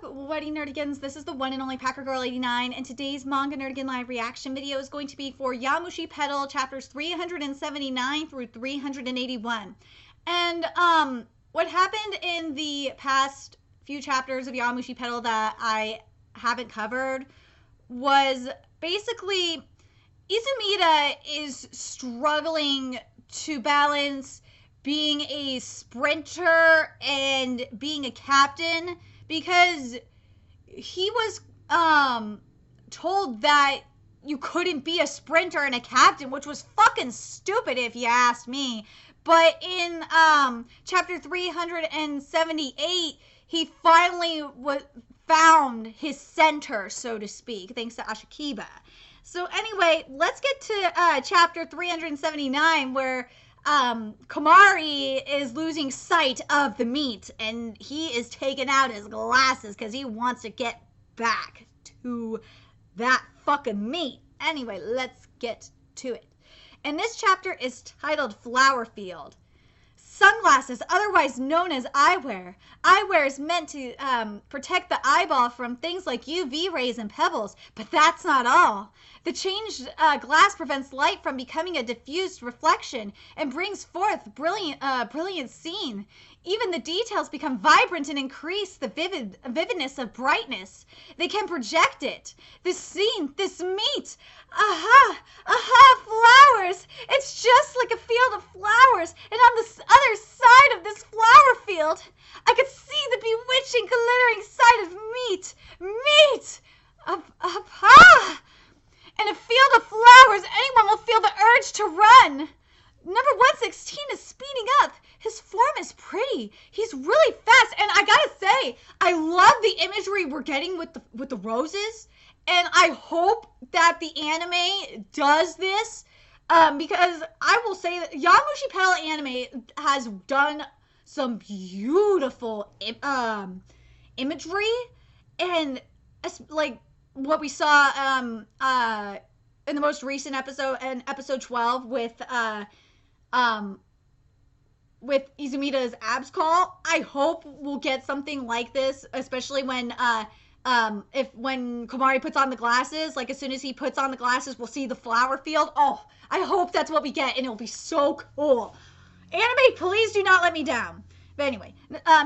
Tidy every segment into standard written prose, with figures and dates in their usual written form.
up, Wedding Nerdigans? This is the one and only Packer Girl 89, and today's Manga Nerdigan live reaction video is going to be for Yowamushi Pedal chapters 379 through 381. And what happened in the past few chapters of Yowamushi Pedal that I haven't covered was basically Izumida is struggling to balance being a sprinter and being a captain, because he was told that you couldn't be a sprinter and a captain, which was fucking stupid if you ask me. But in chapter 378, he finally found his center, so to speak, thanks to Ashikiba. So anyway, let's get to chapter 379, where Komari is losing sight of the meat, and he is taking out his glasses because he wants to get back to that fucking meat. Anyway, let's get to it. And this chapter is titled Flower Field. Sunglasses, otherwise known as eyewear. Eyewear is meant to protect the eyeball from things like UV rays and pebbles, but that's not all. The changed glass prevents light from becoming a diffused reflection and brings forth brilliant scene. Even the details become vibrant and increase the vividness of brightness. They can project it. This scene, this meat. Aha! Aha! Flowers! It's just like a field of flowers, and on the other side of this flower field, I could see the bewitching, glittering sight of meat. Meat! Ah! In a field of flowers, anyone will feel the urge to run. Number 116 is speeding up. His form is pretty. He's really fast, and I gotta say, I love the imagery we're getting with the roses, and I hope that the anime does this, because I will say that Yowamushi Pedal anime has done some beautiful imagery, and like what we saw in the most recent episode, in episode 12, with Izumida's abs call. I hope we'll get something like this, especially when Komari puts on the glasses. Like, as soon as he puts on the glasses, we'll see the flower field. Oh, I hope that's what we get, and it'll be so cool. Anime, please do not let me down. But anyway,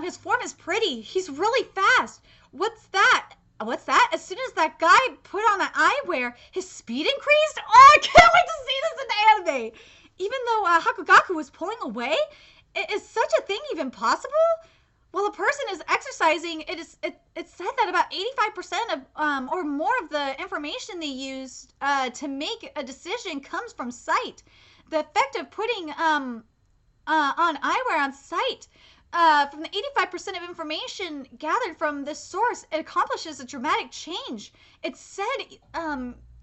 his form is pretty. He's really fast. What's that? What's that? As soon as that guy put on that eyewear, his speed increased? Oh, I can't wait to see this in the anime! Even though Hakugaku was pulling away, is such a thing even possible? While a person is exercising, it's said that about 85% of or more of the information they use to make a decision comes from sight. The effect of putting on eyewear on sight, from the 85% of information gathered from this source, it accomplishes a dramatic change. It's said it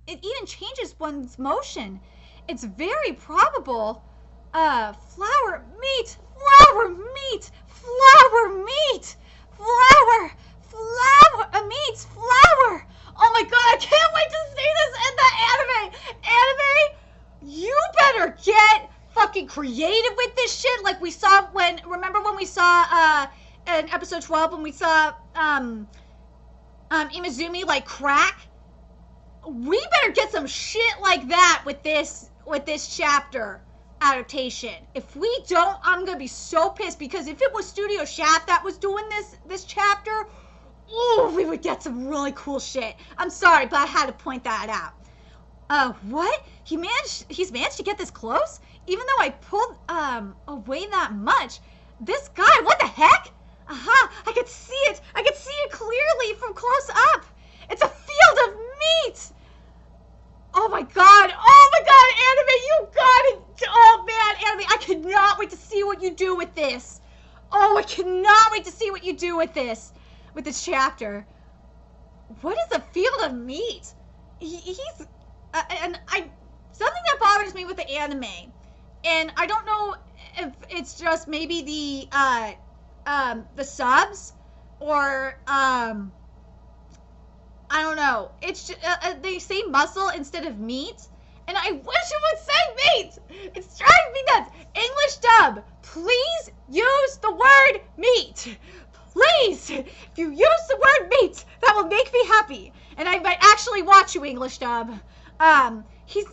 even changes one's motion. It's very probable. Flower meat, flower meat, flower meat, flower meat, flower. Oh my god, I can't wait to see this in the anime. You better get fucking creative with this shit, like we saw remember when we saw in episode 12 when we saw Imizumi like crack? We better get some shit like that with this chapter adaptation. If we don't, I'm gonna be so pissed, because if it was Studio Shaft that was doing this chapter, ooh, we would get some really cool shit. I'm sorry, but I had to point that out. What? He's managed to get this close? Even though I pulled away that much. This guy, what the heck? Aha, I could see it. I could see it clearly from close up. It's a field of meat. Oh my god, anime, you got it. Oh man, anime, I cannot wait to see what you do with this. Oh, I cannot wait to see what you do with this chapter. What is a field of meat? Something that bothers me with the anime, and I don't know if it's just maybe the subs, or I don't know. It's just, they say muscle instead of meat, and I wish it would say meat. It's driving me nuts. English dub, please use the word meat. Please, if you use the word meat, that will make me happy. And I might actually watch you, English dub. What does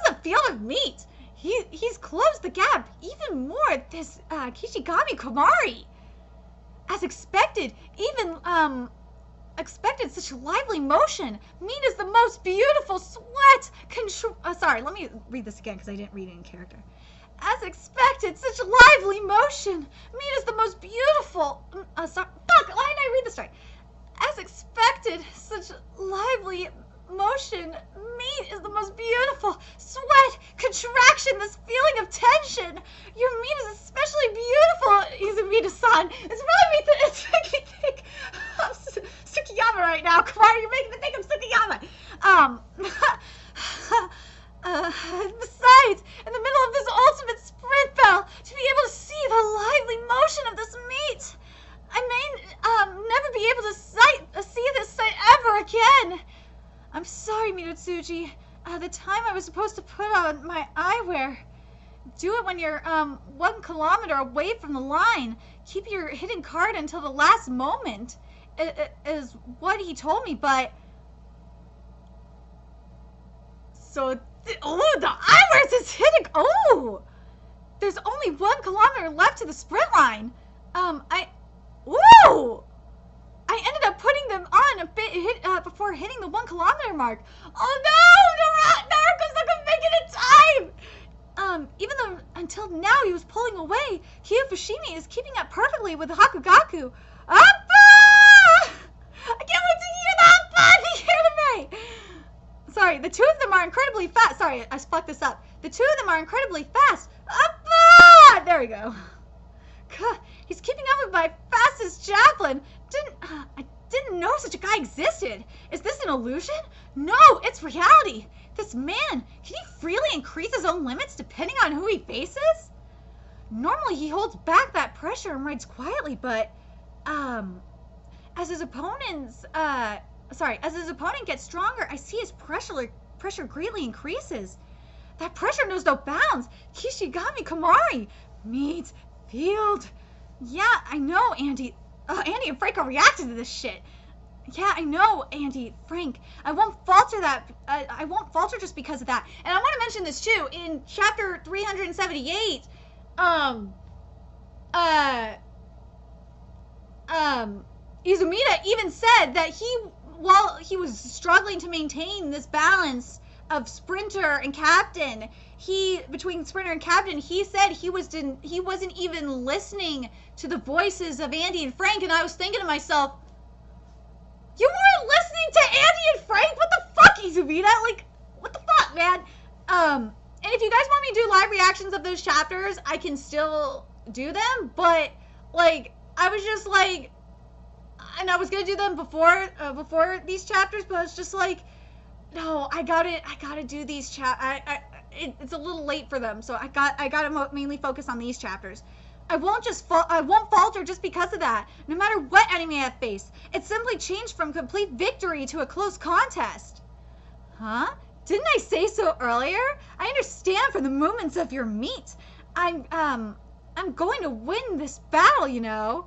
it feel with meat? He's closed the gap even more, this, Kishigami Komari. As expected, expected such lively motion. Meat is the most beautiful sweat. Sorry, let me read this again because I didn't read it in character. As expected, such lively motion. Meat is the most beautiful. Fuck, why didn't I read this right? As expected, such lively motion. Meat is the most beautiful. Sweat, contraction, this feeling of tension. Your meat is especially beautiful, Izumida-san. It's making me think of Tsukiyama right now. Komari, you're making me think of Tsukiyama. Besides, in the middle of this ultimate sprint battle, to be able to see the lively motion of this meat, I may never be able to see this sight ever again. I'm sorry, Mitotsuji. The time I was supposed to put on my eyewear. Do it when you're 1 kilometer away from the line. Keep your hidden card until the last moment, is what he told me, but... So, the eyewear is hidden... Oh! There's only 1 kilometer left to the sprint line. Ooh! I ended up putting them on a bit before hitting the 1 kilometer mark. Oh no! Naruto's not gonna make it in time! Even though until now he was pulling away, Kyofushimi is keeping up perfectly with Hakugaku. Appa! I can't wait to hear the Appa in the anime! Sorry, the two of them are incredibly fast. Sorry, I fucked this up. The two of them are incredibly fast. Appa! There we go. God, he's keeping up with my fastest javelin. I didn't know such a guy existed. Is this an illusion? No, it's reality. This man, can he freely increase his own limits depending on who he faces? Normally he holds back that pressure and rides quietly, but as his opponent gets stronger, I see his pressure greatly increases. That pressure knows no bounds. Kishigami Komari meets field. Yeah, I know, Andy. Andy and Frank are reacting to this shit. Yeah, I know, Andy, Frank. I won't falter I won't falter just because of that. And I want to mention this too. In chapter 378, Izumida even said that while he was struggling to maintain this balance of sprinter and captain, between sprinter and captain, he said he wasn't even listening to the voices of Andy and Frank, and I was thinking to myself, you weren't listening to Andy and Frank? What the fuck, Izumida? Like, what the fuck, man? And if you guys want me to do live reactions of those chapters, I can still do them, but, like, I was just like, and I was gonna do them before these chapters, but it's just like, no, I gotta do these it's a little late for them, so I gotta mainly focus on these chapters. I won't falter just because of that, no matter what enemy I face. It simply changed from complete victory to a close contest. Huh? Didn't I say so earlier? I understand from the movements of your meat. I'm going to win this battle, you know.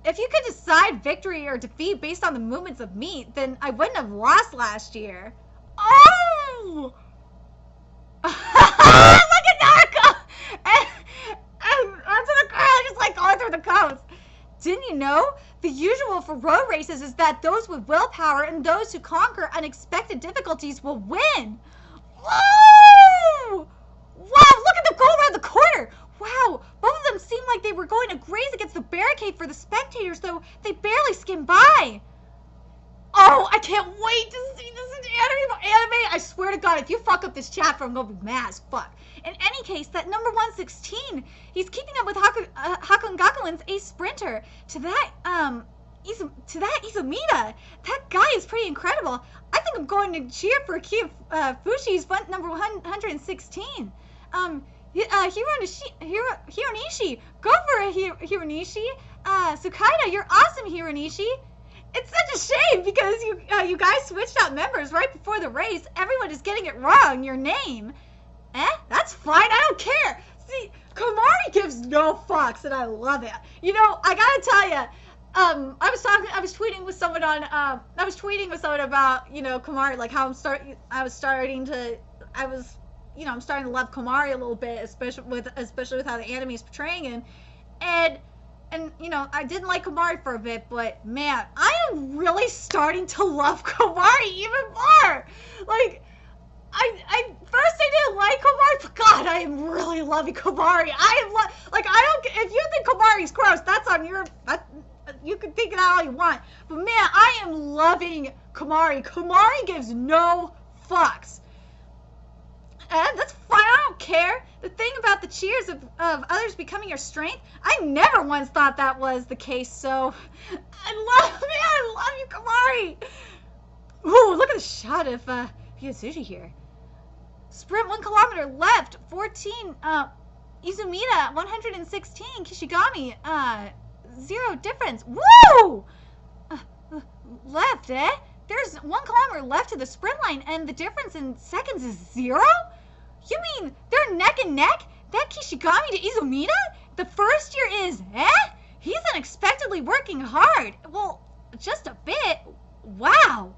If you could decide victory or defeat based on the movements of meat, then I wouldn't have lost last year. Oh! Look at Naruto! And onto the girl just like going through the coast. Didn't you know? The usual for road races is that those with willpower and those who conquer unexpected difficulties will win. Whoa! Wow, look at them go around the corner. Wow, both of them seemed like they were going to graze against the barricade for the spectators, though they barely skimmed by. Oh, I can't wait to see this in anime. I swear to God, if you fuck up this chapter, I'm gonna be mad as fuck. In any case, that number 116, he's keeping up with Hakungakuin's ace sprinter. To that Izumida, that guy is pretty incredible. I think I'm going to cheer for Fushi's number 116. Hironishi, go for it, Hironishi. Sukaida, you're awesome, Hironishi. It's such a shame because you guys switched out members right before the race. Everyone is getting it wrong, your name. That's fine, I don't care. See, Komari gives no fucks, and I love it. You know, I gotta tell you, I was tweeting with someone about, you know, Komari, like how I'm starting to love Komari a little bit, especially with how the anime is portraying him, and you know, I didn't like Komari for a bit, but man, I am really starting to love Komari even more. Like, I first I didn't like Komari, but God, I am really loving Komari. If you think Komari's gross, that's on your, you can think of that all you want. But man, I am loving Komari. Komari gives no fucks. And that's fine, I don't care. The thing about the cheers of others becoming your strength, I never once thought that was the case, so I love you, Komari. Ooh, look at the shot of Hiyatsuji here. Sprint 1 kilometer left, 14, Izumida, 116, Kishigami, 0 difference. Woo! Left, eh? There's 1 kilometer left to the sprint line, and the difference in seconds is 0? You mean they're neck and neck? That Kishigami to Izumida? The first year is, eh? He's unexpectedly working hard. Well, just a bit. Wow.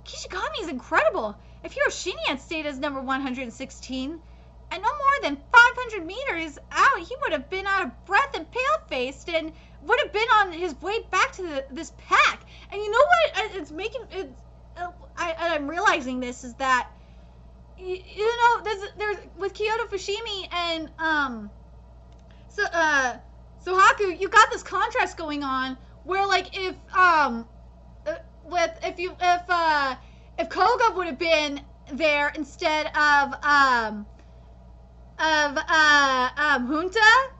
Kishigami is incredible. If Hiroshini had stayed as number 116, and no more than 500 meters out, he would have been out of breath and pale-faced and would have been on his way back to this pack. And you know what? I'm realizing this is that, you know, there's with Kyoto Fushimi and Sohaku, you got this contrast going on where, like, if Koga would have been there instead of Junta,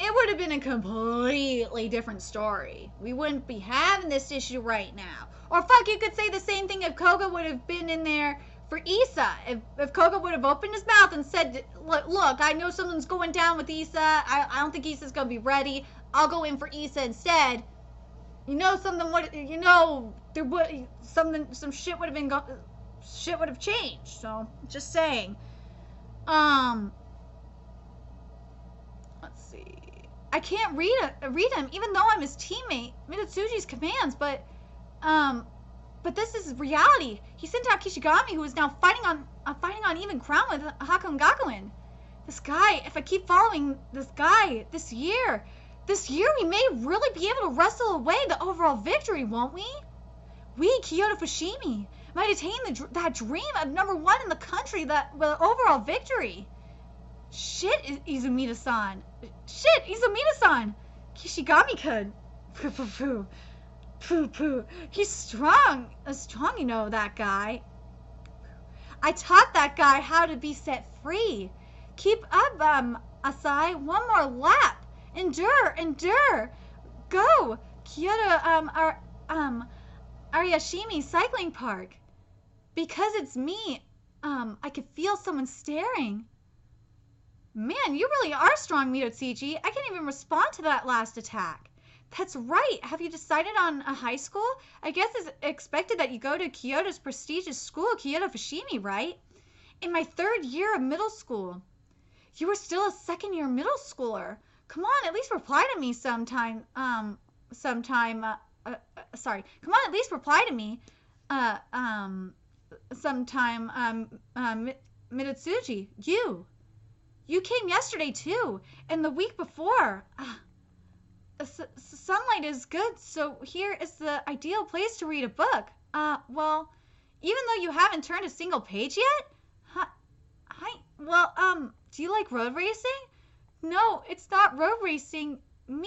it would have been a completely different story. We wouldn't be having this issue right now. Or fuck, you could say the same thing if Koga would have been in there for Issa. If Koga would have opened his mouth and said, look, I know something's going down with Issa. I don't think Issa's going to be ready. I'll go in for Issa instead. You know, some shit would have been, shit would have changed. So, just saying. Let's see. I can't read him, even though I'm his teammate. Mitsuji's commands, but this is reality. He sent out Kishigami, who is now fighting on even ground with Hakon Gakuen. This guy, if I keep following this guy this year we may really be able to wrestle away the overall victory, won't we? We, Kyoto Fushimi, might attain that dream of number 1 in the country, the overall victory. Shit, Izumida-san. Shit, Izumida-san. Kishigami-kun. Poo-poo-poo. Poo-poo. He's strong. Strong, you know, that guy. I taught that guy how to be set free. Keep up, Asai. One more lap. Endure. Go. Kyoto, Ariashimi Cycling Park. Because it's me, I could feel someone staring. Man, you really are strong, Mitotsuchi. I can't even respond to that last attack. That's right. Have you decided on a high school? I guess it's expected that you go to Kyoto's prestigious school, Kyoto Fushimi, right? In my 3rd year of middle school. You are still a 2nd-year middle schooler. Come on, at least reply to me sometime. Come on, at least reply to me. Mitotsuchi, you came yesterday too, and the week before. Sunlight is good, so here is the ideal place to read a book. Well, even though you haven't turned a single page yet? Do you like road racing? No, it's not road racing. No,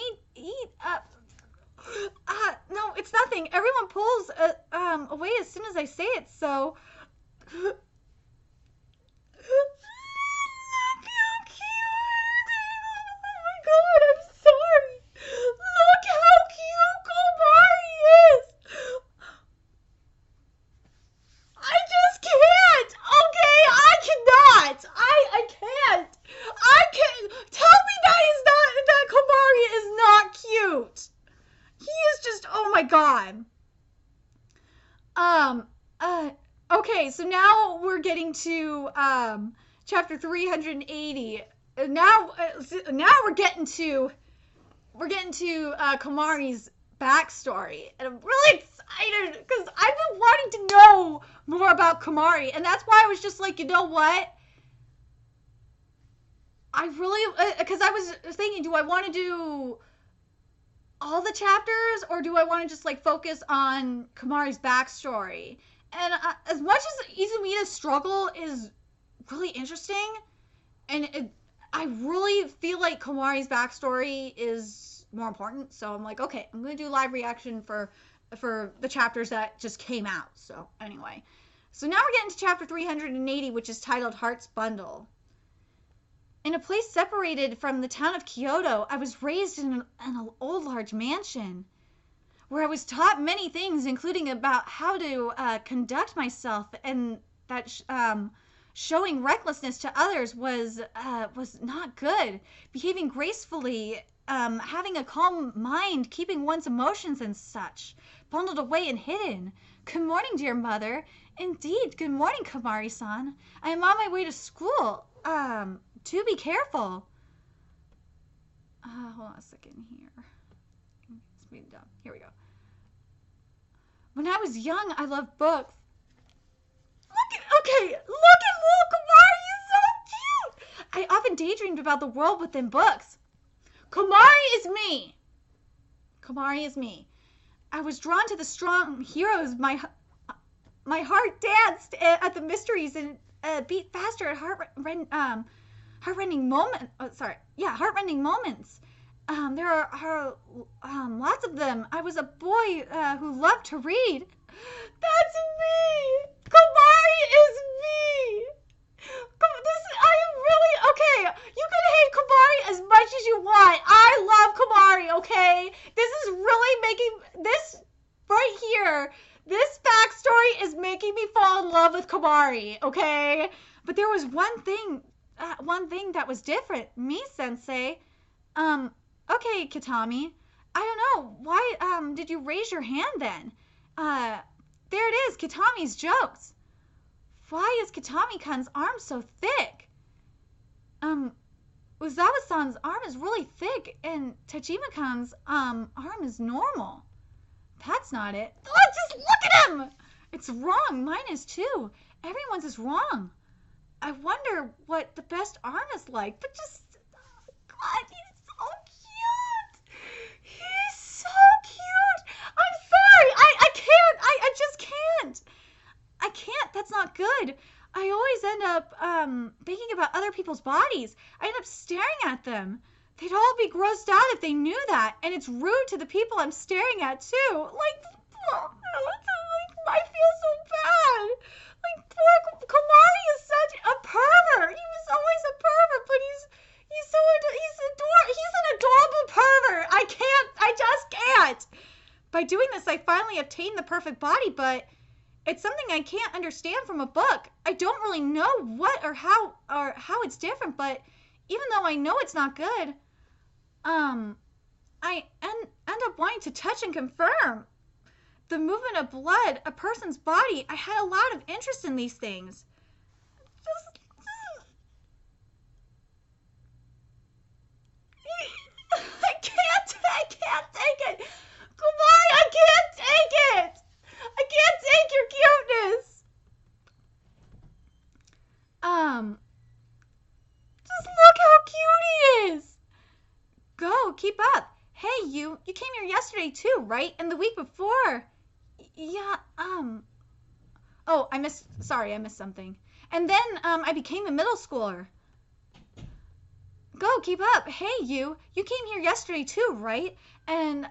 it's nothing. Everyone pulls away as soon as I say it, so. Look how cute! Oh my God, I'm sorry. Look how cute Komari is. I just can't. Okay, I cannot. I can't. Tell me that Komari is not cute. He is just, oh my God. Okay, so now we're getting to chapter 380. now we're getting to Komari's backstory, and I'm really excited because I've been wanting to know more about Komari, and that's why I was just like, you know what? I really, because I was thinking, do I want to do all the chapters, or do I want to just like focus on Komari's backstory? And as much as Izumina's struggle is really interesting, and I really feel like Komari's backstory is more important, so I'm like, okay, I'm gonna do live reaction for the chapters that just came out. So anyway, so now we're getting to chapter 380, which is titled Heart's Bundle. In a place separated from the town of Kyoto, I was raised in an old large mansion, where I was taught many things, including about how to conduct myself, and that showing recklessness to others was not good. Behaving gracefully, having a calm mind, keeping one's emotions and such, bundled away and hidden. Good morning, dear mother. Indeed, good morning, Komari-san. I am on my way to school. Do be careful. Hold on a second here. Speed it up. Here we go. When I was young, I loved books. Look at little Komari, he's so cute. I often daydreamed about the world within books. Komari is me. Komari is me. I was drawn to the strong heroes. My heart danced at the mysteries and beat faster at heart-rending moments. Heart-rending moments. There are lots of them. I was a boy who loved to read. That's me. Komari is me. I am really okay. You can hate Komari as much as you want. I love Komari. Okay, this is really making this right here. This backstory is making me fall in love with Komari. Okay, but there was one thing that was different. Me, Sensei. Okay, Kitami. I don't know. Why did you raise your hand then? There it is, Kitami's jokes. Why is Kitami-kun's arm so thick? Uzawa-san's arm is really thick, and Tajima-kun's arm is normal. That's not it. Let's just look at him! It's wrong. Mine is too. Everyone's is wrong. I wonder what the best arm is like, but just... Oh God, he's so cute! He's so cute! I'm sorry! I can't! I just can't! I can't! That's not good! I always end up thinking about other people's bodies. I end up staring at them. They'd all be grossed out if they knew that, and it's rude to the people I'm staring at too. Like, I feel so bad. Like, poor Komari is such a pervert. He was always a pervert, but he's an adorable pervert. I just can't. By doing this, I finally obtained the perfect body, but it's something I can't understand from a book. I don't really know what or how it's different, but even though I know it's not good, I end up wanting to touch and confirm. The movement of blood, a person's body, I had a lot of interest in these things. I can't take it. Kumari, I can't take it. I can't take your cuteness. Just look how cute he is. Go, keep up. Hey, you came here yesterday too, right? And the week before. Yeah, oh, I missed something. And then, I became a middle schooler. Go, keep up. Hey, you came here yesterday too, right? And,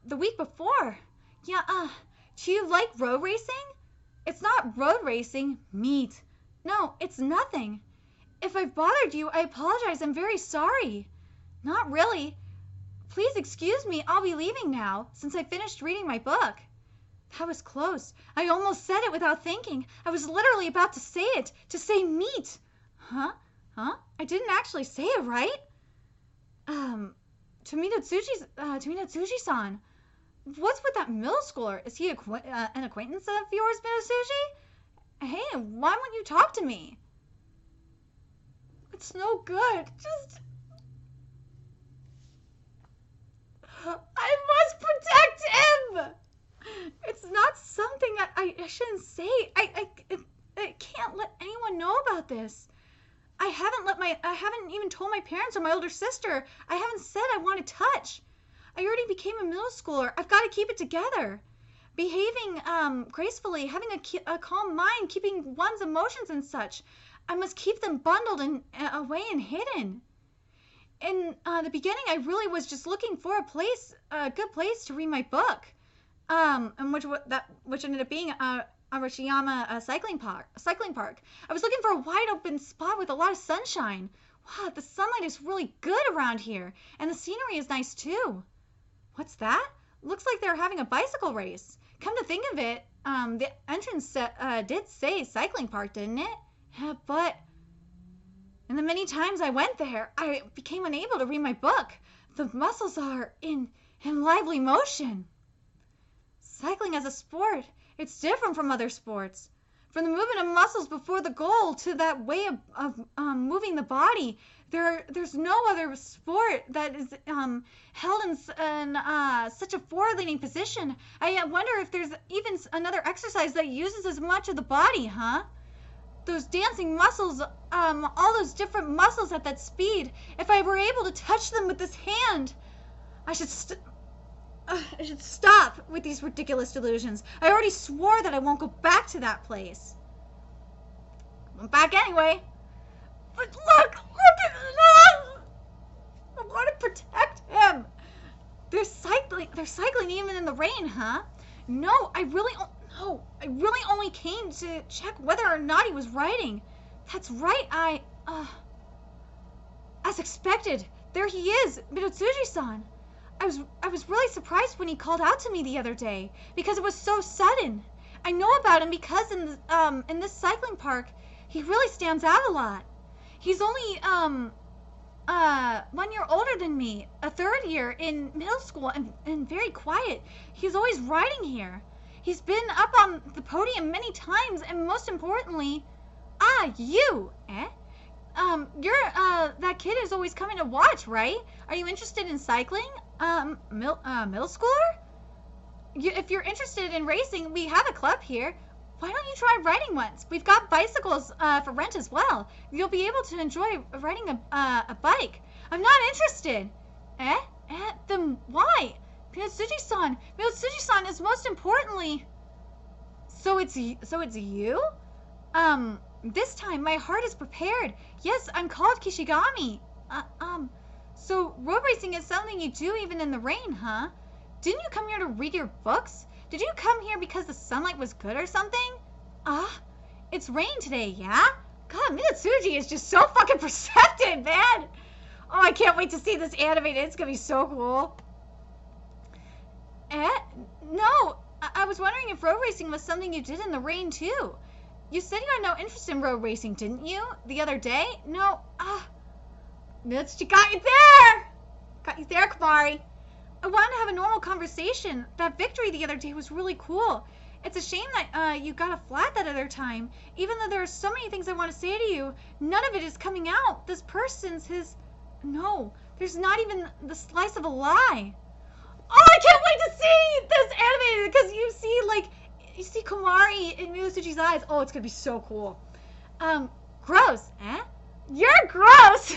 the week before. Yeah, do you like road racing? It's not road racing, meat. No, it's nothing. If I've bothered you, I apologize. I'm very sorry. Not really. Please excuse me. I'll be leaving now, since I finished reading my book. That was close. I almost said it without thinking. I was literally about to say it. To say meat. Huh? I didn't actually say it right. Tominotsuji-san. What's with that middle schooler? Is he an acquaintance of yours, Minotsuji? Hey, why won't you talk to me? It's no good. Just... I must protect him! It's not something I shouldn't say. I can't let anyone know about this. I haven't even told my parents or my older sister. I haven't said I want to touch. I already became a middle schooler. I've got to keep it together. Behaving gracefully, having a calm mind, keeping one's emotions and such. I must keep them bundled and away and hidden. In the beginning, I really was just looking for a good place to read my book, and which ended up being Arashiyama cycling park. I was looking for a wide open spot with a lot of sunshine. Wow, the sunlight is really good around here, and the scenery is nice too. What's that? Looks like they're having a bicycle race. Come to think of it, the entrance did say cycling park, didn't it? Yeah, but... And the many times I went there, I became unable to read my book. The muscles are in lively motion. Cycling as a sport, it's different from other sports. From the movement of muscles before the goal to that way of moving the body, there's no other sport that is held in such a forward-leaning position. I wonder if there's even another exercise that uses as much of the body, huh? Those dancing muscles, all those different muscles at that speed. If I were able to touch them with this hand, I should stop with these ridiculous delusions. I already swore that I won't go back to that place. I'm back anyway. But look at that! I want to protect him. They're cycling even in the rain, huh? No, I really only came to check whether or not he was writing. That's right, as expected, there he is, Midotsuji-san. I was really surprised when he called out to me the other day, because it was so sudden. I know about him because in this cycling park, he really stands out a lot. He's only 1 year older than me, a third year in middle school, and very quiet. He's always riding here. He's been up on the podium many times, and most importantly, you, eh? That kid is always coming to watch, right? Are you interested in cycling? Middle schooler? If you're interested in racing, we have a club here. Why don't you try riding once? We've got bicycles for rent as well. You'll be able to enjoy riding a bike. I'm not interested. Then why? Midotsuji-san is most importantly... So it's you? This time my heart is prepared. Yes, I'm called Kishigami. So road racing is something you do even in the rain, huh? Didn't you come here to read your books? Did you come here because the sunlight was good or something? It's rain today, yeah? God, Midotsuji is just so fucking perceptive, man! Oh, I can't wait to see this animated. It's gonna be so cool. No, I was wondering if road racing was something you did in the rain, too. You said you had no interest in road racing, didn't you? The other day? No, Midotsuji got you there! Got you there, Komari. I wanted to have a normal conversation. That victory the other day was really cool. It's a shame that you got a flat that other time. Even though there are so many things I want to say to you, none of it is coming out. This person's No, there's not even the slice of a lie. Oh, I can't wait to see this animated because you see Komari in Midotsuji's eyes. Oh, it's gonna be so cool. Gross, eh? You're gross!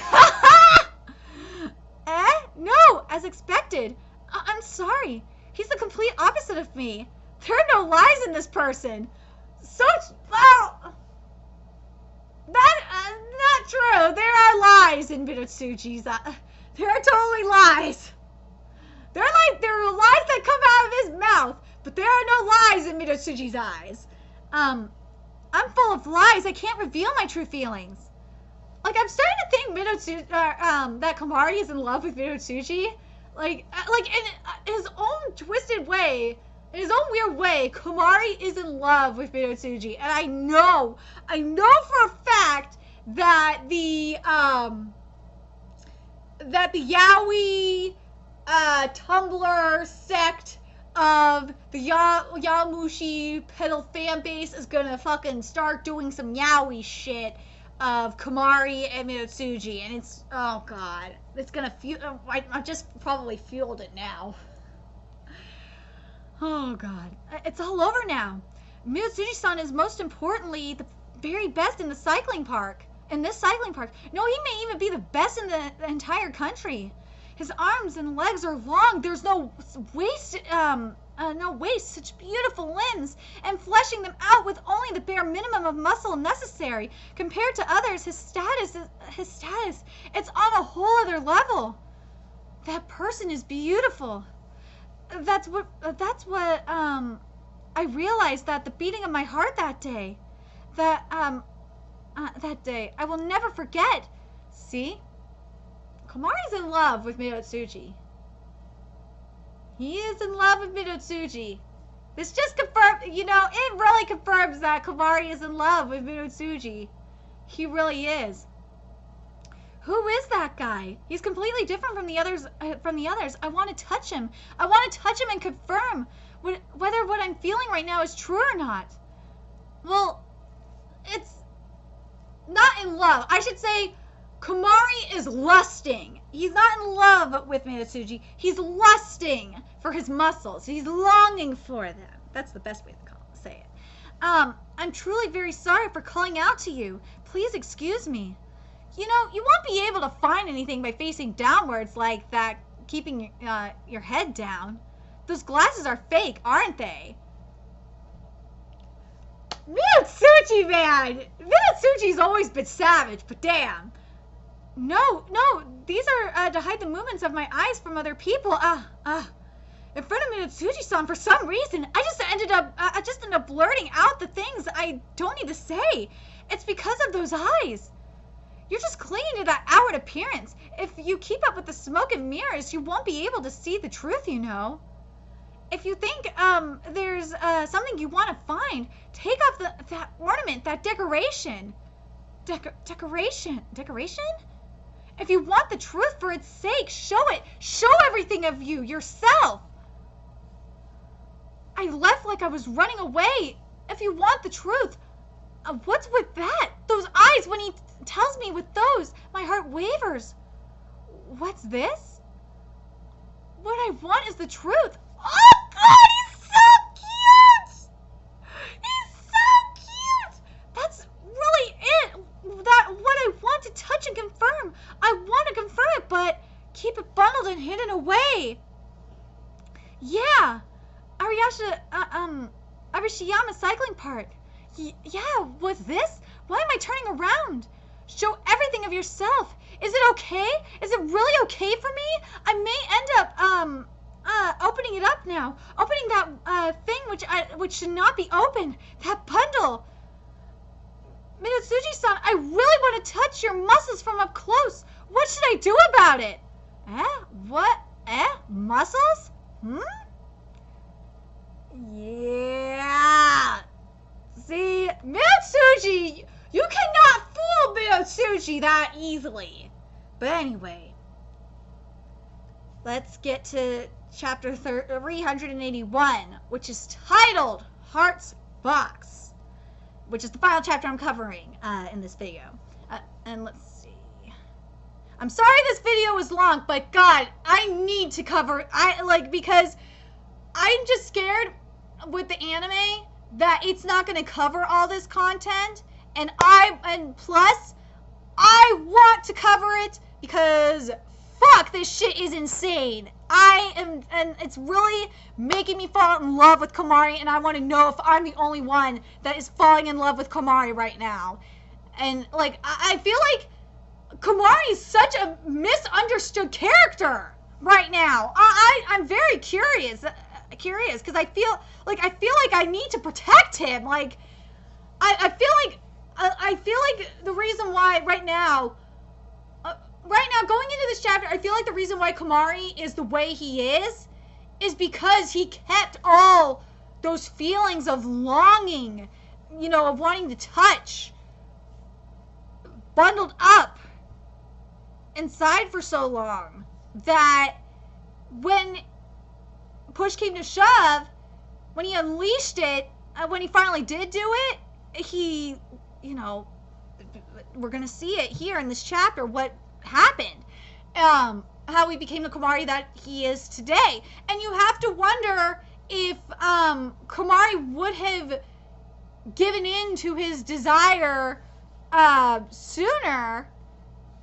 No, as expected. I'm sorry. He's the complete opposite of me. There are no lies in this person. Not true. There are lies in Midotsuji's eyes. There are totally lies. There are lies that come out of his mouth, but there are no lies in Midotsuji's eyes. I'm full of lies. I can't reveal my true feelings. Like, I'm starting to think that Komari is in love with Midotsuji. Like in his own twisted way, in his own weird way, Komari is in love with Midotsuji. And I know for a fact that the yaoi Tumblr sect of the Yowamushi pedal fan base is gonna fucking start doing some yaoi shit of Komari and Mitsuji, and it's, oh god, it's gonna fuel. I've just probably fueled it now. Oh god, it's all over now. Mitsuji-san is most importantly the very best in the cycling park. In this cycling park, no, he may even be the best in the entire country. His arms and legs are long. There's no waist, such beautiful limbs, and fleshing them out with only the bare minimum of muscle necessary. Compared to others, his status, it's on a whole other level. That person is beautiful. That's what, I realized that the beating of my heart that day, that day, I will never forget. See? Komari's in love with Mitsuji. He is in love with Mitsuji. This just confirmed, it really confirms that Komari is in love with Mitsuji. He really is. Who is that guy? He's completely different from the others. I want to touch him. I want to touch him and confirm whether what I'm feeling right now is true or not. Well, it's not in love. I should say Komari is lusting. He's not in love with Mitsuji. He's lusting for his muscles. He's longing for them. That's the best way to say it. I'm truly very sorry for calling out to you. Please excuse me. You won't be able to find anything by facing downwards like that, keeping your head down. Those glasses are fake, aren't they? Mitsuji, man! Mitsuji's always been savage, but damn. No, these are to hide the movements of my eyes from other people. In front of Mitsuji-san, for some reason, I just ended up blurting out the things I don't need to say. It's because of those eyes. You're just clinging to that outward appearance. If you keep up with the smoke and mirrors, you won't be able to see the truth, If you think there's something you want to find, take off that ornament, that decoration. Decoration? If you want the truth for its sake, show it. Show everything of you, yourself. I left like I was running away. If you want the truth, what's with that? Those eyes, when he tells me with those, my heart wavers. What's this? What I want is the truth. Oh God, he's so cute! He's so cute! That's really it. That what I want to touch and confirm. I want to confirm it, but keep it bundled and hidden away. Yeah, Arishiyama Cycling Park. Yeah, what's this? Why am I turning around? Show everything of yourself. Is it okay? Is it really okay for me? I may end up opening it up now. Opening that thing which should not be opened. That bundle. Mitsuji-san, I really want to touch your muscles from up close. What should I do about it? What? Muscles? Yeah. See, Mitsuji, you cannot fool Mitsuji that easily. But anyway, let's get to chapter 381, which is titled Heart's Box, which is the final chapter I'm covering in this video. And let's see. I'm sorry this video was long, but God, I need to cover, because I'm just scared with the anime that it's not going to cover all this content, and plus I want to cover it because fuck, this shit is insane. And it's really making me fall in love with Komari, and I want to know if I'm the only one that is falling in love with Komari right now. And I feel like Komari is such a misunderstood character right now. I'm very curious because I feel like I need to protect him. I feel like the reason why right now going into this chapter, I feel like the reason why Komari is the way he is because he kept all those feelings of longing, of wanting to touch, bundled up inside for so long that when push came to shove, when he unleashed it, when he finally did do it, he, we're gonna see it here in this chapter, what happened, how he became the Komari that he is today. And you have to wonder if Komari would have given in to his desire sooner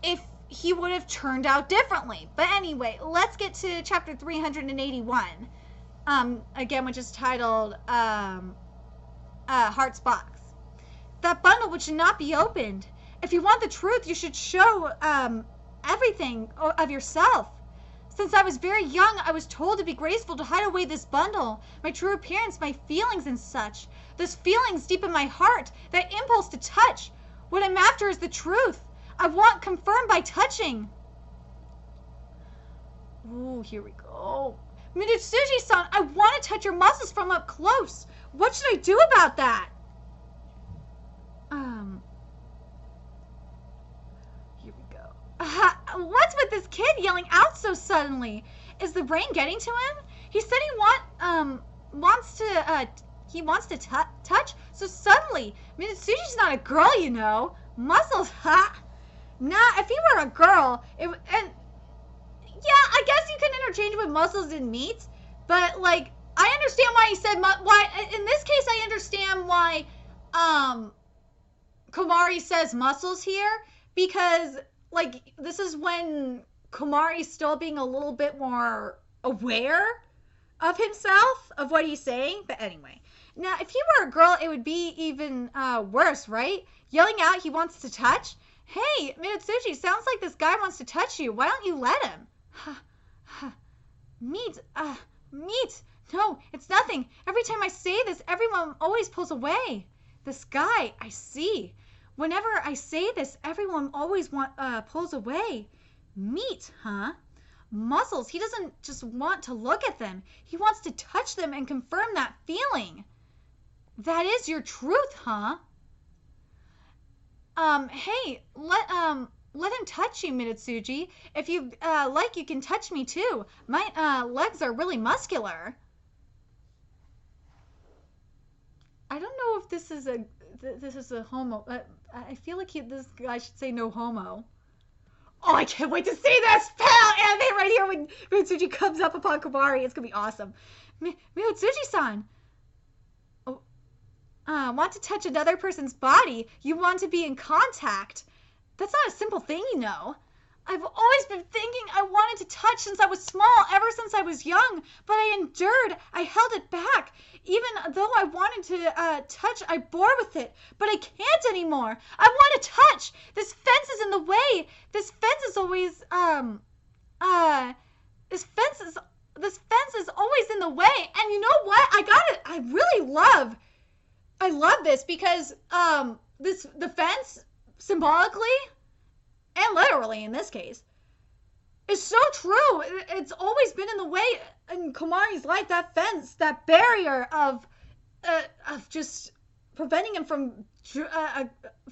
if he would have turned out differently. But anyway, let's get to chapter 381, again, which is titled Heart's Box. That bundle which should not be opened. If you want the truth, you should show everything of yourself. Since I was very young, I was told to be graceful, to hide away this bundle, my true appearance, my feelings and such. Those feelings deep in my heart, that impulse to touch. What I'm after is the truth. I want confirmed by touching. Ooh, here we go. Mitsuji-san, I want to touch your muscles from up close. What should I do about that? Here we go. What's with this kid yelling out so suddenly? Is the brain getting to him? He said he wants to touch so suddenly. Mitsuji's not a girl, you know. Muscles, ha. Nah, if he were a girl, yeah, I guess you can interchange with muscles and meat, but like, I understand why he said why. In this case, I understand why Komari says muscles here, because like this is when Komari's still being a little bit more aware of himself, of what he's saying. But anyway, now if he were a girl, it would be even worse, right? Yelling out he wants to touch. Hey, Mitsuji, sounds like this guy wants to touch you. Why don't you let him? Meat. No, it's nothing. Every time I say this, everyone always pulls away. This guy, I see. Whenever I say this, everyone always pulls away. Meat, huh? Muscles. He doesn't just want to look at them. He wants to touch them and confirm that feeling. That is your truth, huh? Hey, let him touch you, Mitsuji. If you like, you can touch me too. My legs are really muscular. I don't know if this is a homo. I feel like this guy should say no homo. Oh, I can't wait to see this anime right here when Mitsuji comes up upon Komari. It's gonna be awesome. Mitsuji-san. Want to touch another person's body. You want to be in contact. That's not a simple thing, you know. I've always been thinking I wanted to touch since I was small, ever since I was young, but I endured. I held it back. Even though I wanted to touch, I bore with it, but I can't anymore. I want to touch. This fence is in the way. This fence is always, this fence is always in the way. And you know what? I love this because, the fence, symbolically and literally in this case, is so true. It's always been in the way in Komari's life, that fence, that barrier of just preventing him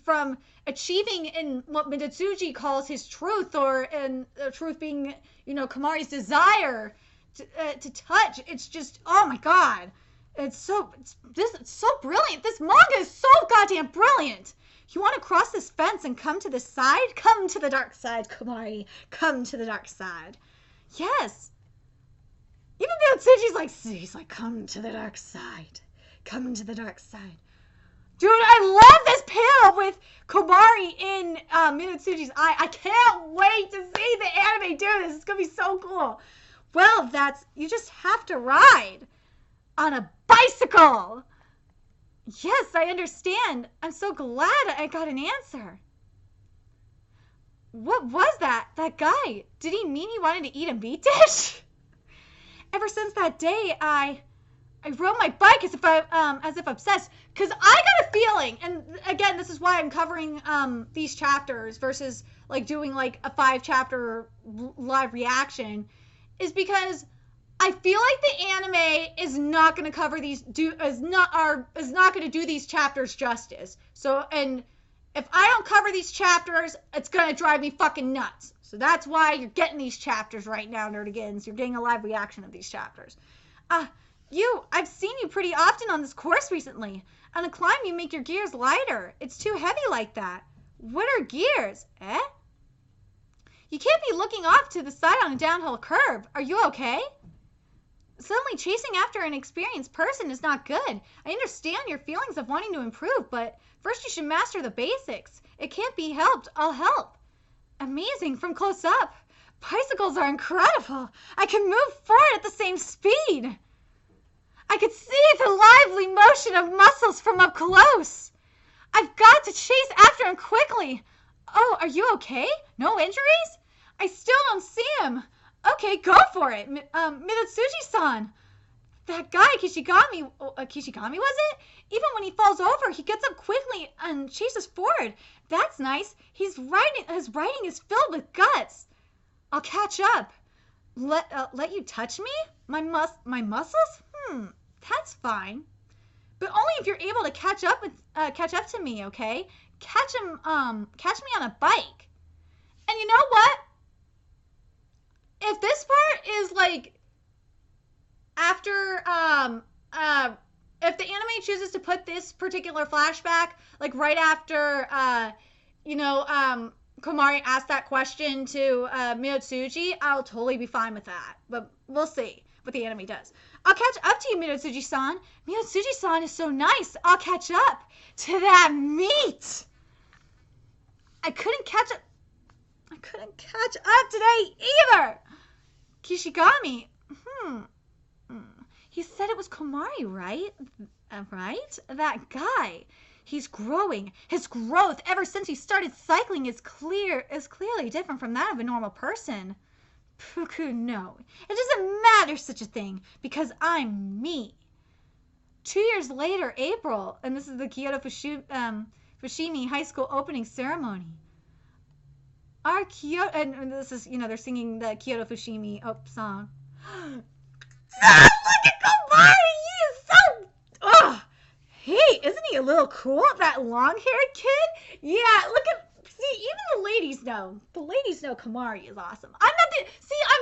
from achieving in what Mitsuji calls his truth, or in truth being, you know, Komari's desire to touch. It's just, oh my god. It's so brilliant. This manga is so goddamn brilliant. You want to cross this fence and come to the side? Come to the dark side, Komari. Come to the dark side. Yes. Even Mitsuji's he's like, come to the dark side. Come to the dark side. Dude, I love this panel with Komari in Mitsuji's eye. I can't wait to see the anime do this. It's going to be so cool. Well, you just have to ride on a bicycle. Yes, I understand. I'm so glad I got an answer. What was that? That guy? Did he mean he wanted to eat a meat dish? Ever since that day, I rode my bike as if obsessed. Because I got a feeling, and again, this is why I'm covering these chapters versus like doing like a 5-chapter live reaction, is because I feel like the anime is not going to cover is not going to do these chapters justice. So, and if I don't cover these chapters, it's going to drive me fucking nuts. So that's why you're getting these chapters right now, Nerdigans. You're getting a live reaction of these chapters. I've seen you pretty often on this course recently. On a climb, you make your gears lighter. It's too heavy like that. What are gears? Eh? You can't be looking off to the side on a downhill curve. Are you okay? Suddenly chasing after an experienced person is not good. I understand your feelings of wanting to improve, but first you should master the basics. It can't be helped. I'll help. Amazing from close up. Bicycles are incredible. I can move forward at the same speed. I could see the lively motion of muscles from up close. I've got to chase after him quickly. Oh, are you okay? No injuries? I still don't see him. Okay, go for it. Midotsuji-san. That guy, Kishigami, Kishigami was it? Even when he falls over, he gets up quickly and chases forward. That's nice. His writing is filled with guts. I'll catch up. Let you touch me? My muscles? That's fine. But only if you're able to catch up to me, okay? Catch me on a bike. And you know what? If this part is like after if the anime chooses to put this particular flashback like right after Komari asked that question to Midotsuji, I'll totally be fine with that. But we'll see what the anime does. I'll catch up to you, Midotsuji-san. Midotsuji-san is so nice. I'll catch up to that meat. I couldn't catch up today either. Kishigami. He said it was Komari, right? Right? That guy. He's growing. His growth ever since he started cycling is clearly different from that of a normal person. Puku, no. It doesn't matter such a thing, because I'm me. 2 years later, April, and this is the Kyoto Fushimi High School opening ceremony. Our Kyoto, and this is, they're singing the Kyoto Fushimi song. Look at Komari! He is so... Ugh! Hey, isn't he a little cool? That long-haired kid? Yeah, look at... See, even the ladies know. The ladies know Komari is awesome. I'm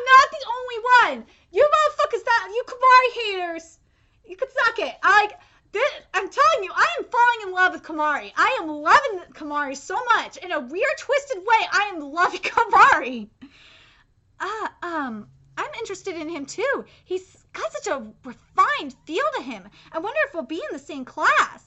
not the only one. You motherfuckers, you Komari haters. You could suck it. I'm telling you, I am falling in love with Komari. I am loving Komari so much. In a weird, twisted way, I am loving Komari. I'm interested in him too. He's got such a refined feel to him. I wonder if we'll be in the same class.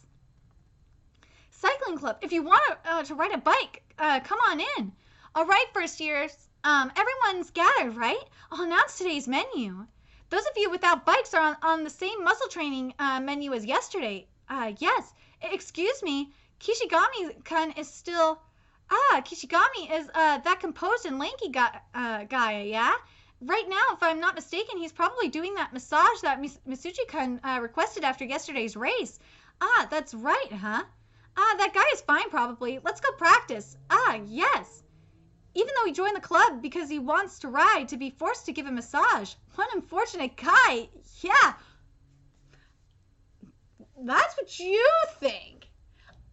Cycling club. If you want to ride a bike, come on in. All right, first years. Everyone's gathered, right? I'll announce today's menu. Those of you without bikes are on the same muscle training menu as yesterday. Yes. Excuse me. Kishigami-kun is still... Kishigami is that composed and lanky guy, yeah? Right now, if I'm not mistaken, he's probably doing that massage that Misuji-kun requested after yesterday's race. That's right, huh? That guy is fine, probably. Let's go practice. Yes. Even though he joined the club because he wants to ride to be forced to give a massage. What an unfortunate guy. Yeah. That's what you think.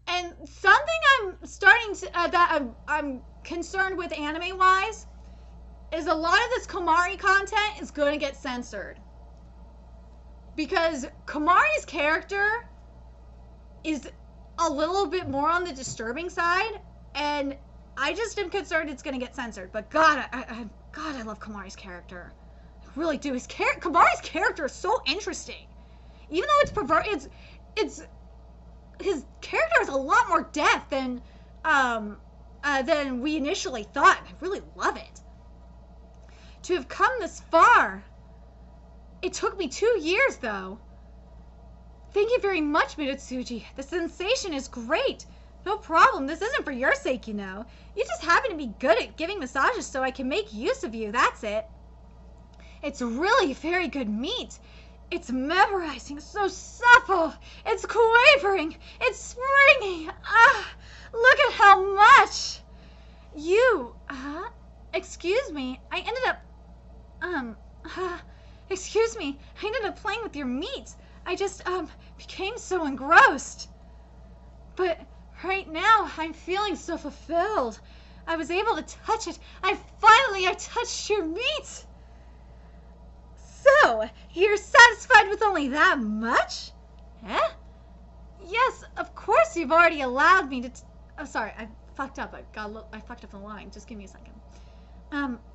And something I'm starting to, that I'm concerned with anime-wise is a lot of this Komari content is going to get censored. Because Komari's character is a little bit more on the disturbing side, and I just am concerned it's going to get censored. But God, I love Komari's character. I really do. Komari's character is so interesting. Even though it's his character has a lot more depth than we initially thought. I really love it. To have come this far. It took me 2 years, though. Thank you very much, Midotsuji. The sensation is great. No problem. This isn't for your sake, you know. You just happen to be good at giving massages so I can make use of you. That's it. It's really very good meat. It's memorizing, so supple. It's quavering. It's springy. Look at how much. Excuse me. I ended up playing with your meat. I just, became so engrossed. But right now, I'm feeling so fulfilled. I was able to touch it. I touched your meat. So, you're satisfied with only that much? Eh? Yes, of course you've already allowed me to... fucked up. I fucked up the line. Just give me a second.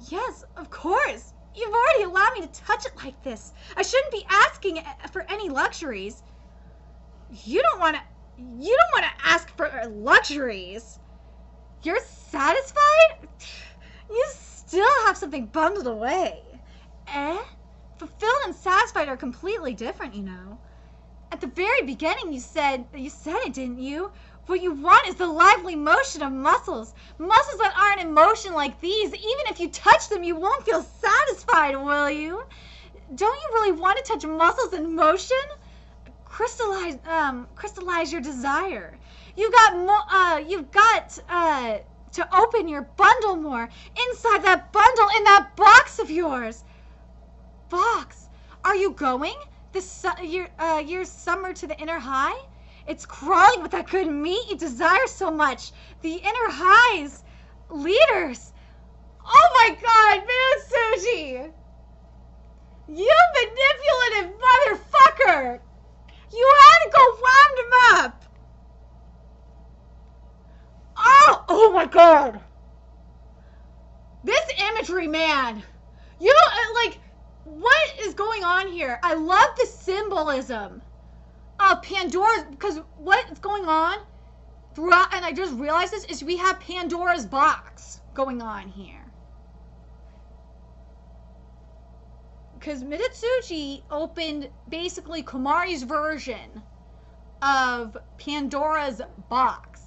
Yes, of course. You've already allowed me to touch it like this. I shouldn't be asking for any luxuries. You don't want to ask for luxuries. You're satisfied? You still have something bundled away. Eh? Fulfilled and satisfied are completely different, you know. At the very beginning you said it, didn't you? What you want is the lively motion of muscles. Muscles that aren't in motion like these. Even if you touch them, you won't feel satisfied, will you? Don't you really want to touch muscles in motion? Crystallize your desire. You've got to open your bundle more. Inside that bundle, in that box of yours. Box? Are you going? Your summer to the inner high? It's crawling with that good meat you desire so much. The inner highs. Leaders. Oh my god, Mitsuji! You manipulative motherfucker! You had to go wound him up! Oh my god! This imagery, man! You don't, like, what is going on here? I love the symbolism of Pandora's, because what's going on throughout, and I just realized this, is we have Pandora's box going on here. Because Mitsuji opened basically Komari's version of Pandora's box.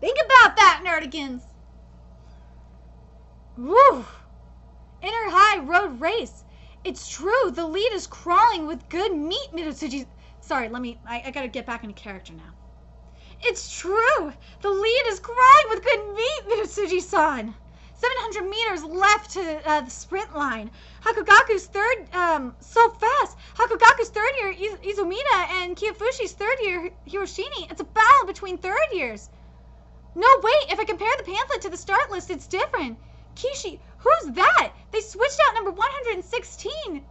Think about that, nerdigans. Woo! Inner high road race. It's true, the lead is crawling with good meat, Mitsuji. Sorry, I gotta get back into character now. It's true, the lead is crawling with good meat, Mitsuji-san. 700 meters left to the sprint line. Hakugaku's third, so fast. Hakugaku's third year, Izumida, and Kiyofushi's third year, Hiroshini. It's a battle between third years. No, wait, if I compare the pamphlet to the start list, it's different. Kishi, who's that? They switched out number 116.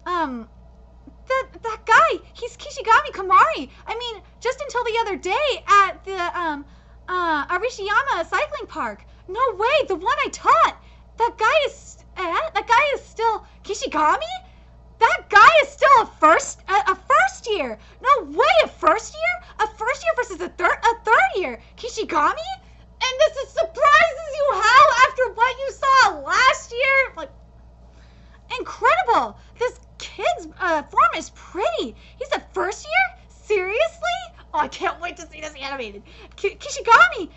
That guy, he's Kishigami Komari. I mean, just until the other day at the, Arishiyama cycling park. No way, the one I taught. That guy is still Kishigami? That guy is still a first year. No way, a first year? A first year versus a third year. Kishigami? And this surprises you how after what you saw last year? Like, incredible. This kid's form is pretty. He's a first year? Seriously? Oh, I can't wait to see this animated. Kishigami,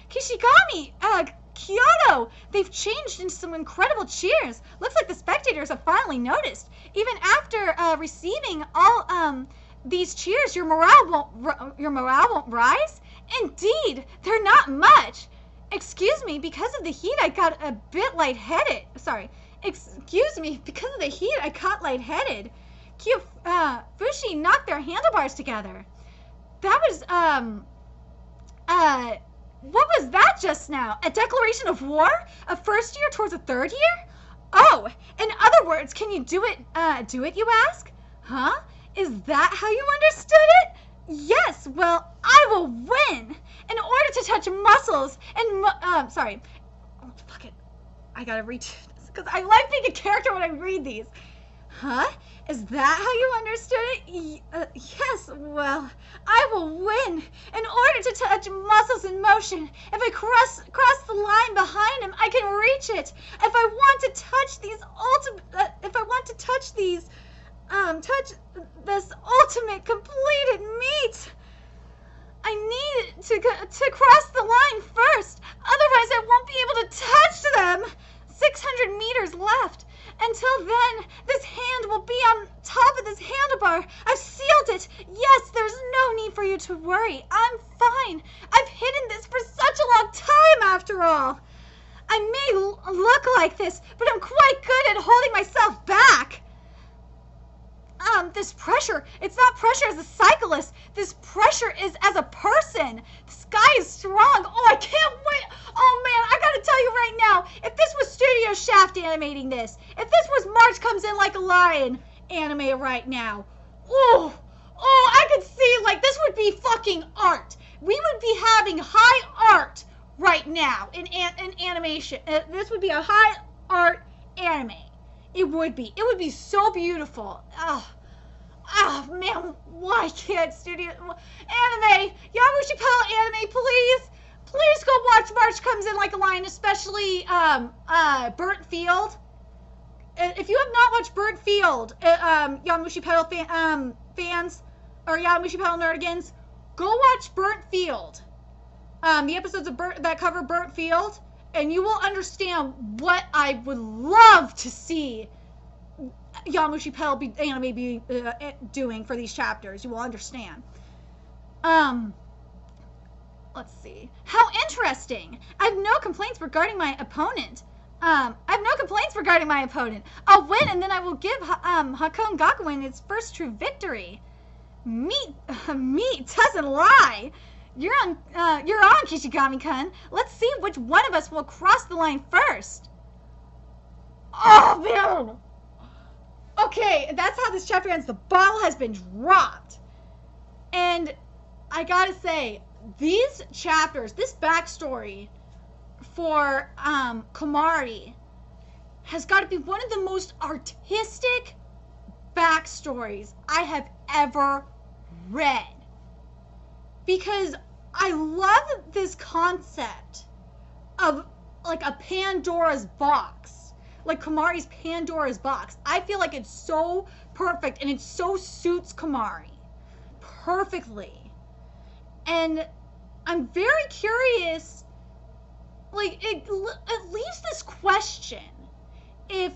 Kyoto. They've changed into some incredible cheers. Looks like the spectators have finally noticed. Even after receiving all these cheers, your morale won't rise? Indeed, they're not much. Excuse me, because of the heat I got a bit lightheaded. Sorry. Excuse me, because of the heat I got lightheaded. Fushi knocked their handlebars together. That was, what was that just now? A declaration of war? A first year towards a third year? Oh, in other words, can you do it, you ask? Huh? Is that how you understood it? Yes, well, I will win. In order to touch muscles and, sorry. Oh, fuck it. I gotta read this, because I like being a character when I read these. Huh? Is that how you understood it? Yes, well, I will win. In order to touch muscles in motion, if I cross the line behind him, I can reach it. If I want to touch touch this ultimate completed meat, I need to cross the line first. Otherwise, I won't be able to touch them. 600 meters left. Until then, this hand will be on top of this handlebar. I've sealed it. Yes, there's no need for you to worry. I'm fine. I've hidden this for such a long time, after all. I may look like this, but I'm quite good at holding myself back. This pressure, it's not pressure as a cyclist. This pressure is as a person. This guy is strong. Oh, I can't wait. Oh, man, I gotta tell you right now, if this was Studio Shaft animating this, if this was March Comes In Like a Lion anime right now, I could see, like, this would be fucking art. we would be having high art right now in animation. This would be a high art anime. It would be. It would be so beautiful. Oh man, why can't studio anime? Yowamushi Pedal anime, please. Please go watch March Comes in Like a Lion, especially Burnt Field. If you have not watched Burnt Field, Yowamushi Pedal fans or Yowamushi Pedal nerdigans, go watch Burnt Field. The episodes of that cover Burnt Field, and you will understand what I would love to see Yowamushi Pedal anime be doing for these chapters. You will understand. Let's see. How interesting. I have no complaints regarding my opponent. I'll win, and then I will give Hakone Gakuen its first true victory. Meat doesn't lie. You're on, Kishigami-kun. Let's see which one of us will cross the line first. Oh, man. Okay, that's how this chapter ends. The ball has been dropped. And I gotta say, these chapters, this backstory for Komari has got to be one of the most artistic backstories I have ever read. Because I love this concept of like a Pandora's box. Like Komari's Pandora's box. I feel like it's so perfect and it so suits Komari perfectly. And I'm very curious, like, it leaves this question. If,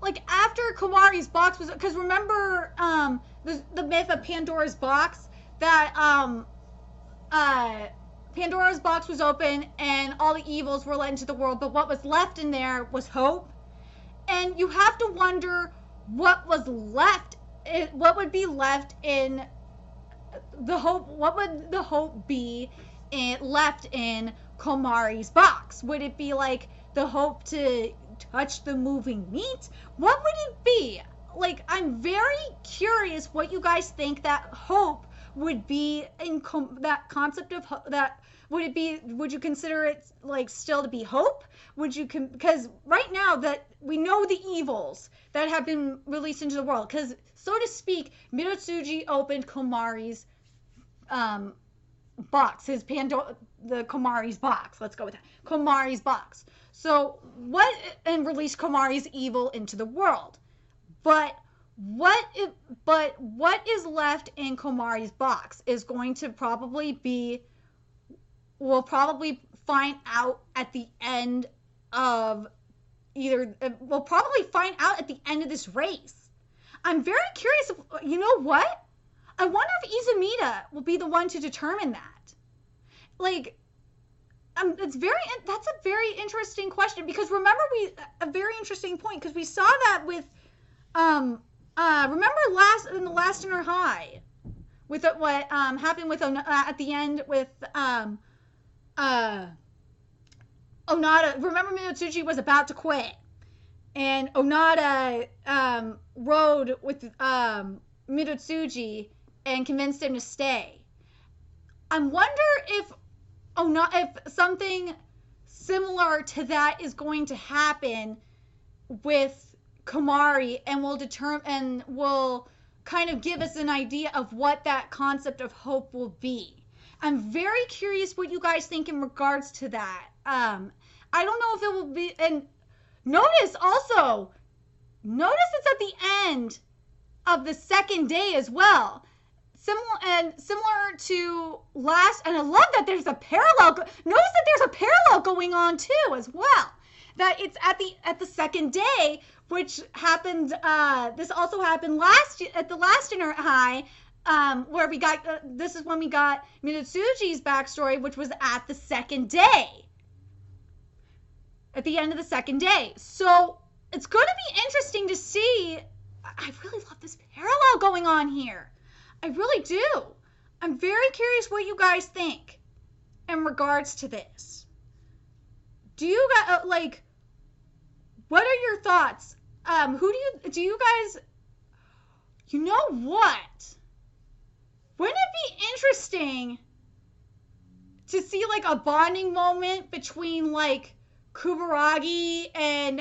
like, after Komari's box was, because remember, the myth of Pandora's box, that, Pandora's box was open and all the evils were let into the world, but what was left in there was hope. And you have to wonder what was left, what would be left in the hope, what would the hope be left in Komari's box? Would it be like the hope to touch the moving meat? What would it be? Like, I'm very curious what you guys think that hope would be in that concept of that. Would it be, would you consider it like still to be hope? Would you, because right now that we know the evils that have been released into the world, because so to speak, Mitotsuji opened Komari's box, his the Komari's box. Let's go with that. Komari's box. So and released Komari's evil into the world. But what is left in Komari's box is going to probably be, we'll probably find out at the end of we'll probably find out at the end of this race. I'm very curious if, you know what? I wonder if Izumida will be the one to determine that. Like, that's a very interesting question, because remember a very interesting point, because we saw that with, remember in the last Inner High, with what happened with at the end with Onada. Remember Mitotsuji was about to quit, and Onada rode with Mitotsuji and convinced him to stay. I wonder if something similar to that is going to happen with Komari, and will kind of give us an idea of what that concept of hope will be. I'm very curious what you guys think in regards to that. I don't know if it will be, and notice it's at the end of the second day as well. Similar to last, and I love that there's a parallel. Notice that there's a parallel going on too as well. That it's at the second day, which happened. This also happened at the last Inner High, where we got. This is when we got Mitotsuji's backstory, which was at the second day. At the end of the second day, so it's going to be interesting to see. I really love this parallel going on here. I really do. I'm very curious what you guys think in regards to this. Do you guys, what are your thoughts? Do you guys, you know what? wouldn't it be interesting to see like a bonding moment between like Kubaragi and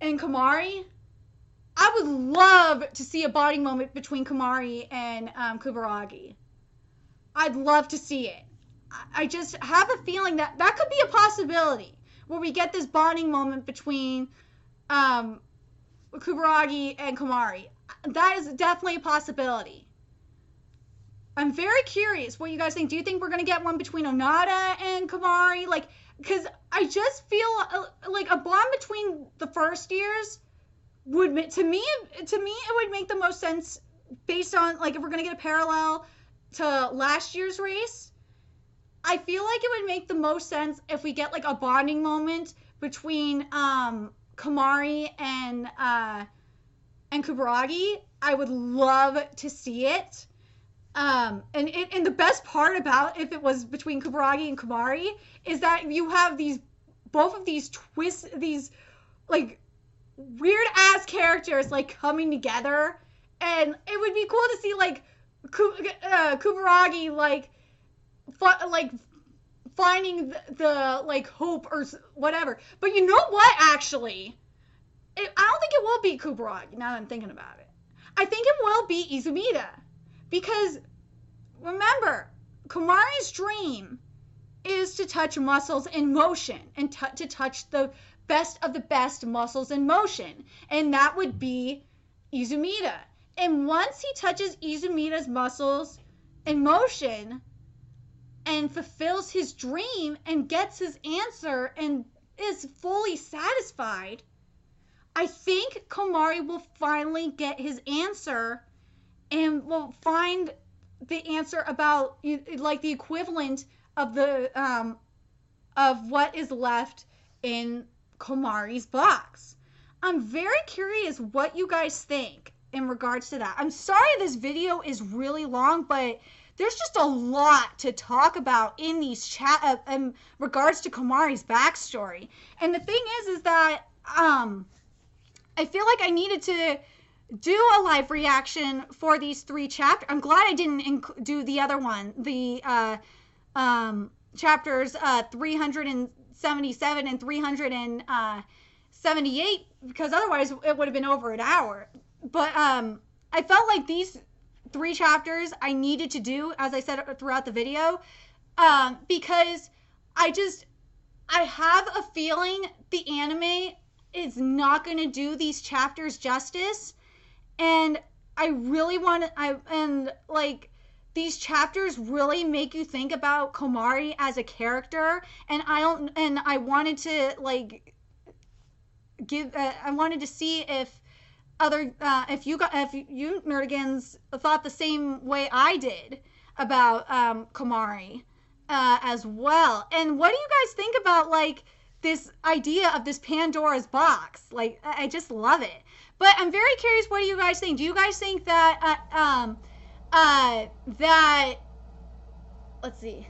Komari? I would love to see a bonding moment between Komari and Kubaragi. I'd love to see it. I just have a feeling that that could be a possibility where we get this bonding moment between Kubaragi and Komari. That is definitely a possibility. I'm very curious what you guys think. Do you think we're going to get one between Onada and Komari? Like, because I just feel like a bond between the first years would, to me, it would make the most sense based on, like, if we're going to get a parallel to last year's race. I feel like it would make the most sense if we get, like, a bonding moment between Komari and Kubaragi. I would love to see it. And the best part about if it was between Kubaragi and Komari is that you have both of these twists, these like weird ass characters like coming together, and it would be cool to see like Kubaragi like finding the like hope or whatever. But you know what? Actually, I don't think it will be Kubaragi. Now that I'm thinking about it, I think it will be Izumida. Because, remember, Komari's dream is to touch muscles in motion and to touch the best of the best muscles in motion. And that would be Izumida. And once he touches Izumida's muscles in motion and fulfills his dream and gets his answer and is fully satisfied, I think Komari will finally get his answer and we'll find the answer about like the equivalent of the of what is left in Komari's box. I'm very curious what you guys think in regards to that. I'm sorry this video is really long, but there's just a lot to talk about in these in regards to Komari's backstory. And the thing is that I feel like I needed to do a live reaction for these 3 chapters. I'm glad I didn't do the other one, the chapters 377 and 378, because otherwise it would have been over an hour. But I felt like these 3 chapters I needed to do, as I said throughout the video, because I have a feeling the anime is not going to do these chapters justice. And I really want to, these chapters really make you think about Komari as a character. And I wanted to, like, I wanted to see if if you nerdigans thought the same way I did about Komari as well. And what do you guys think about, like, this idea of this Pandora's box? Like, I just love it. But I'm very curious, what do you guys think? Do you guys think that, let's see,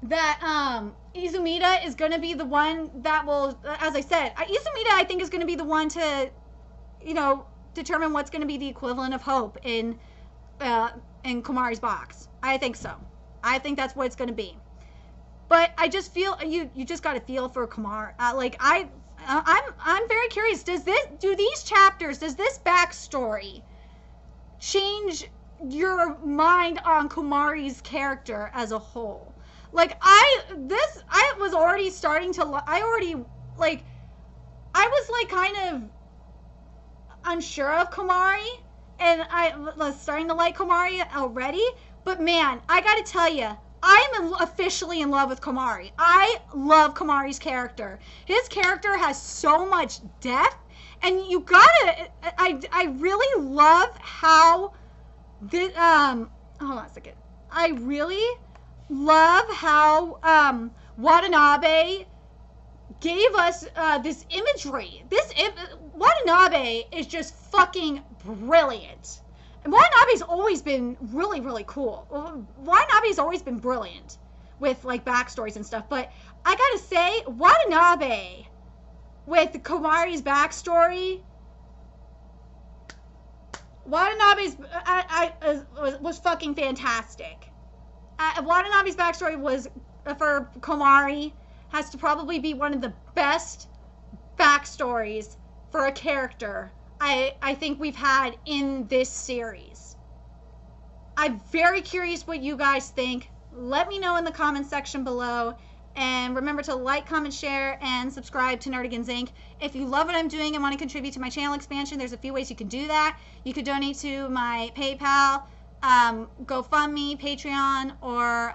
that, Izumida is going to be the one that will, as I said, Izumida, I think, is going to be the one to, determine what's going to be the equivalent of hope in Komari's box. I think so. I think that's what it's going to be. But I just feel, you just got to feel for Komari. I'm very curious. Does this backstory change your mind on Komari's character as a whole? Like, I was already starting to, I was like kind of unsure of Komari, and I was starting to like Komari already. But man, I gotta tell you, I'm officially in love with Komari. I love Komari's character. His character has so much depth, and you gotta, I really love how this, hold on a second. I really love how Watanabe gave us this imagery. Watanabe is just fucking brilliant. And Watanabe's always been really, really cool. Watanabe's always been brilliant with, like, backstories and stuff. But I gotta say, Watanabe with Komari's backstory. Watanabe's was fucking fantastic. Watanabe's backstory was for Komari has to probably be one of the best backstories for a character I think we've had in this series. I'm very curious what you guys think. Let me know in the comments section below. And remember to like, comment, share, and subscribe to Nerdigans Inc. If you love what I'm doing and want to contribute to my channel expansion, there's a few ways you can do that. You could donate to my PayPal, GoFundMe, Patreon, or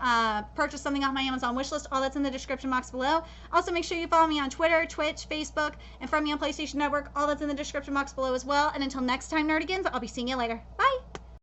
purchase something off my Amazon wishlist. All that's in the description box below. Also, make sure you follow me on Twitter, Twitch, Facebook, and from me on PlayStation Network. All that's in the description box below as well. And until next time, Nerdigans, I'll be seeing you later. Bye!